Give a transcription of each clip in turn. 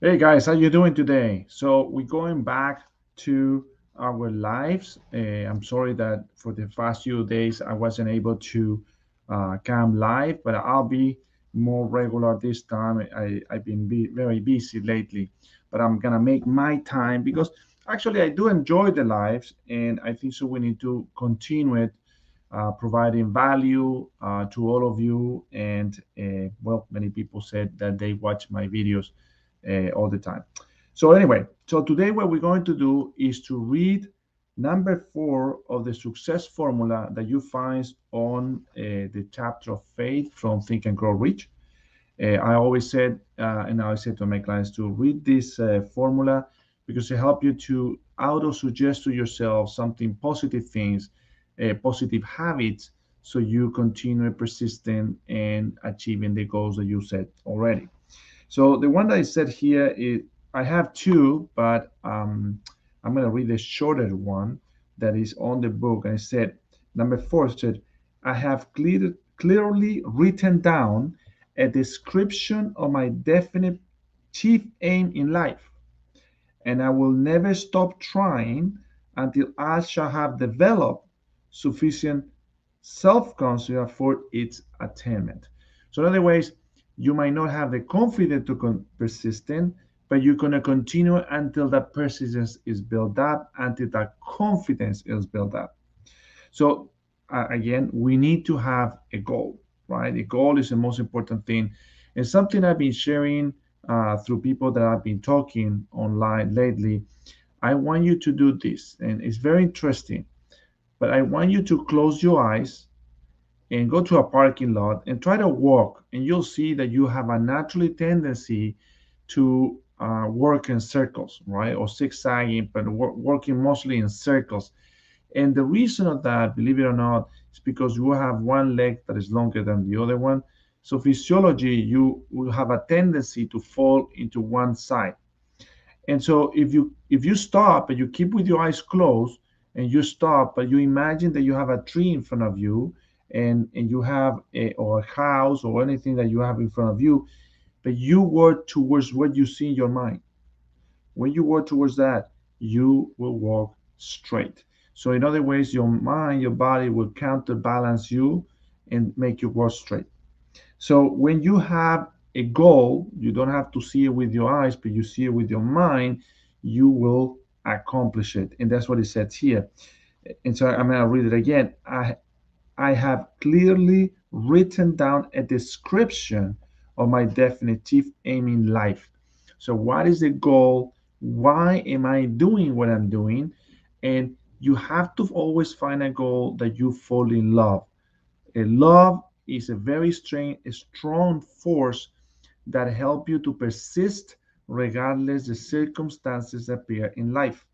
Hey guys, how you doing today? So we're going back to our lives. I'm sorry that for the past few days I wasn't able to come live, but I'll be more regular this time. I've been very busy lately, but I'm gonna make my time because actually I do enjoy the lives, and I think so. We need to continue it, providing value to all of you. And well, many people said that they watch my videos all the time. So anyway, so today what we're going to do is to read number 4 of the success formula that you find on the chapter of faith from Think and Grow Rich. I always said, and I always said to my clients to read this formula because it helps you to auto-suggest to yourself something positive things, positive habits, so you continue persistent and achieving the goals that you set already. So the one that I said here is I have two, but I'm going to read the shorter one that is on the book. And I said, number 4 said, I have clearly written down a description of my definite chief aim in life, and I will never stop trying until I shall have developed sufficient self-concept for its attainment. So in other ways, you might not have the confidence to persistent, but you're going to continue until that persistence is built up, until that confidence is built up. So again, we need to have a goal, right? A goal is the most important thing, and something I've been sharing through people that I've been talking online lately. I want you to do this, and it's very interesting. But I want you to close your eyes and go to a parking lot and try to walk, and you'll see that you have a naturally tendency to work in circles, right? Or zigzagging, but working mostly in circles. And the reason of that, believe it or not, is because you have one leg that is longer than the other one. So physiology, you will have a tendency to fall into one side. And so if you stop and you keep with your eyes closed and you stop, but you imagine that you have a tree in front of you, and you have or a house or anything that you have in front of you, but you work towards what you see in your mind. When you work towards that, you will walk straight. So in other ways, your mind, your body will counterbalance you and make you walk straight. So when you have a goal, you don't have to see it with your eyes, but you see it with your mind, you will accomplish it. And that's what it says here. And so I'm going to read it again. I have clearly written down a description of my definitive aim in life. So, what is the goal? Why am I doing what I'm doing? And you have to always find a goal that you fall in love. Love is a very strong force that help you to persist regardless the circumstances appear in life.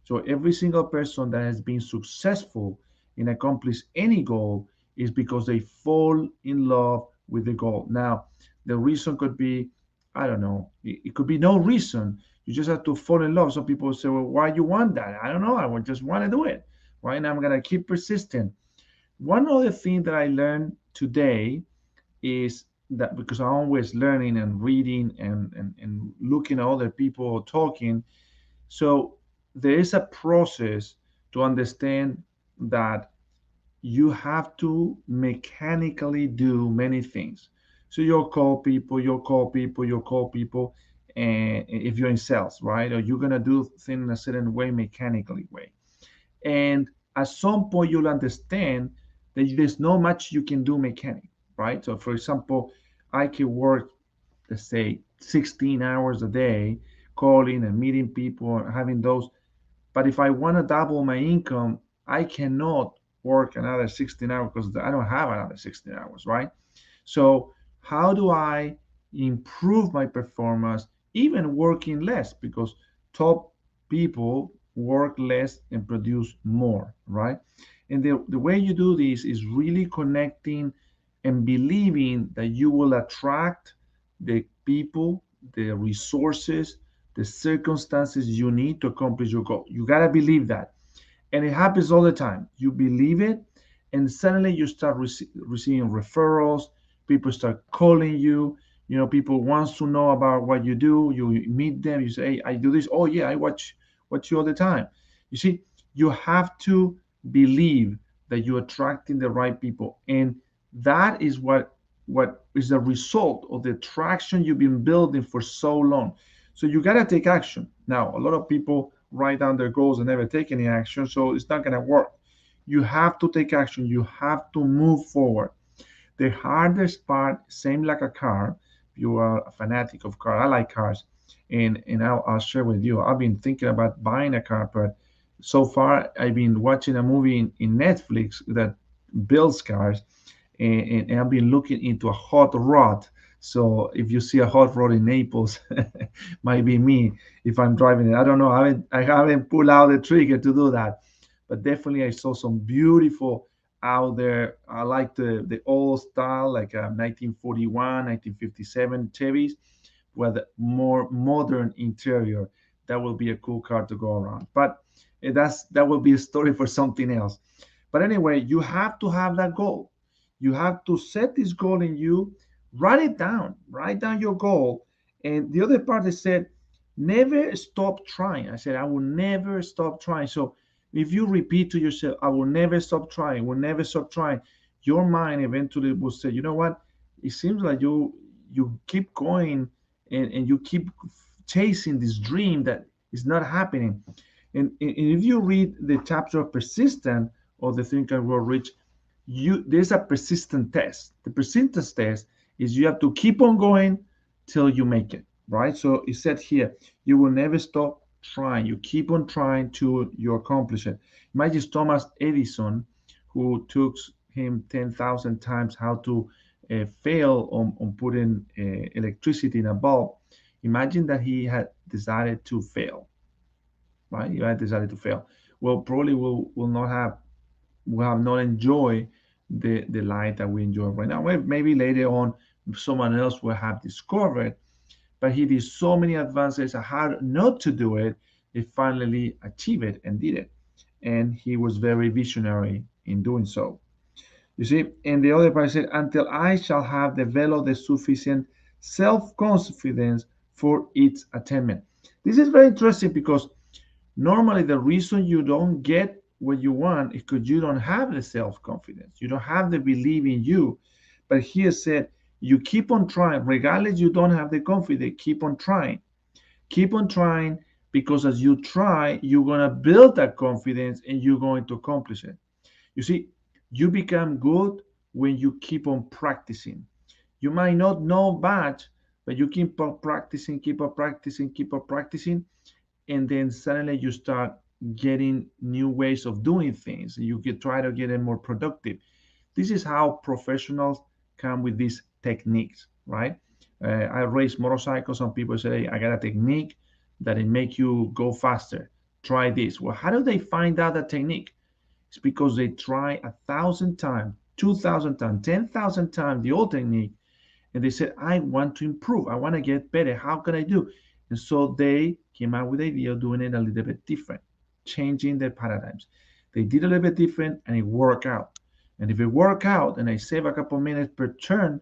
So every single person that has been successful in accomplish any goal is because they fall in love with the goal. Now, the reason could be, I don't know, it could be no reason. You just have to fall in love. Some people say, well, why you want that? I don't know. I just want to do it. Right now, I'm going to keep persisting. One other thing that I learned today is that because I'm always learning and reading and looking at other people talking, so there is a process to understand that you have to mechanically do many things. So you'll call people, you'll call people, you'll call people, and if you're in sales, right? Or you're gonna do things in a certain way, mechanically way. And at some point you'll understand that there's not much you can do mechanic, right? So for example, I can work, let's say, 16 hours a day calling and meeting people and having those, but if I want to double my income, I cannot work another 16 hours because I don't have another 16 hours, right? So, how do I improve my performance even working less? Because top people work less and produce more, right? And the way you do this is really connecting and believing that you will attract the people, the resources, the circumstances you need to accomplish your goal. You got to believe that. And it happens all the time. You believe it, and suddenly you start receiving referrals. People start calling you. People wants to know about what you do. You meet them, you say, hey, I do this. Oh yeah, I watch you all the time. You see, you have to believe that you're attracting the right people, and that is what is the result of the attraction you've been building for so long. So you got to take action. Now, a lot of people write down their goals and never take any action, so it's not going to work. You have to take action. You have to move forward. The hardest part, same like a car. If you are a fanatic of cars, I like cars, and I'll share with you. I've been thinking about buying a car, but so far I've been watching a movie in Netflix that builds cars, and I've been looking into a hot rod. So if you see a hot rod in Naples, might be me if I'm driving it. I don't know. I haven't pulled out the trigger to do that, but definitely I saw some beautiful out there. I like the old style, like 1941, 1957 Chevys with a more modern interior. That will be a cool car to go around. But that will be a story for something else. But anyway, you have to have that goal. You have to set this goal in you, write it down, write down your goal. And the other part is said, never stop trying. I said, I will never stop trying. So if you repeat to yourself, I will never stop trying, will never stop trying, your mind eventually will say, you know what? It seems like you keep going, and you keep chasing this dream that is not happening. And if you read the chapter of persistent of the Think and Grow Rich, there's a persistent test. The persistence test is you have to keep on going till you make it, right? So it said here, you will never stop trying. You keep on trying till you accomplish it. Imagine Thomas Edison, who took him 10,000 times how to fail on putting electricity in a bulb. Imagine that he had decided to fail, right? You had decided to fail. Well, probably will have not enjoyed the light that we enjoy right now. Well, maybe later on someone else will have discovered, but he did so many advances on how not to do it. He finally achieved it and did it, and he was very visionary in doing so. You see, and the other part said, until I shall have developed the sufficient self-confidence for its attainment. This is very interesting because normally the reason you don't get what you want is because you don't have the self-confidence. You don't have the belief in you. But here said, you keep on trying, regardless you don't have the confidence, keep on trying. Keep on trying, because as you try, you're going to build that confidence and you're going to accomplish it. You see, you become good when you keep on practicing. You might not know much, but you keep on practicing, keep on practicing, keep on practicing, and then suddenly you start getting new ways of doing things. You can try to get it more productive. This is how professionals come with these techniques, right? I race motorcycles. Some people say, hey, I got a technique that it make you go faster. Try this. Well, how do they find out that technique? It's because they try 1,000 times, 2,000 times, 10,000 times the old technique, and they said, I want to improve. I want to get better. How can I do? And so they came out with the idea of doing it a little bit different, changing their paradigms. They did a little bit different and it worked out. And if it worked out and I save a couple minutes per turn,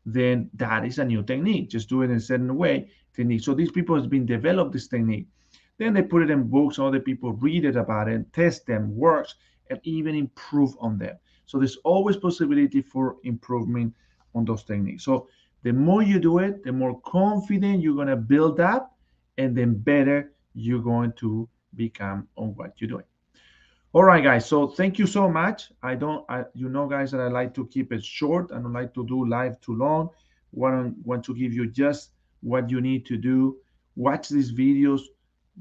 then that is a new technique. Just do it in a certain way technique. So these people has been developed this technique. Then they put it in books, other people read it about it, test them, works, and even improve on them. So there's always possibility for improvement on those techniques. So the more you do it, the more confident you're going to build up, and then better you're going to become on what you're doing. All right, guys. So thank you so much. Guys, that I like to keep it short. I don't like to do live too long. Want to give you just what you need to do. Watch these videos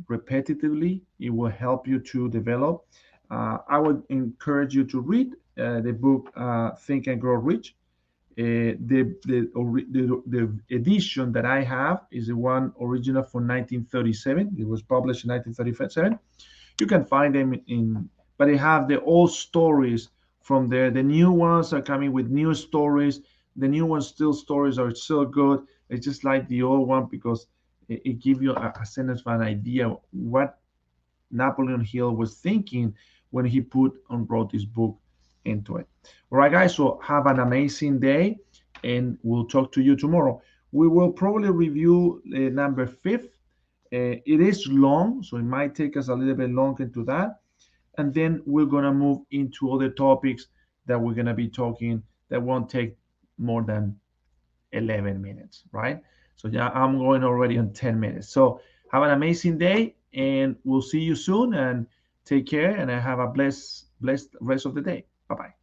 repetitively. It will help you to develop. I would encourage you to read the book Think and Grow Rich. The edition that I have is the one original from 1937. It was published in 1937. You can find them but they have the old stories from there. The new ones are coming with new stories. The new ones still stories are so good. It's just like the old one because it gives you a sense of an idea what Napoleon Hill was thinking when he wrote this book into it. All right, guys. So have an amazing day, and we'll talk to you tomorrow. We will probably review number 5. It is long, so it might take us a little bit longer to that. And then we're going to move into other topics that we're going to be talking that won't take more than 11 minutes, right? So yeah, I'm going already on 10 minutes. So have an amazing day, and we'll see you soon, and take care, and have a blessed rest of the day. Bye-bye.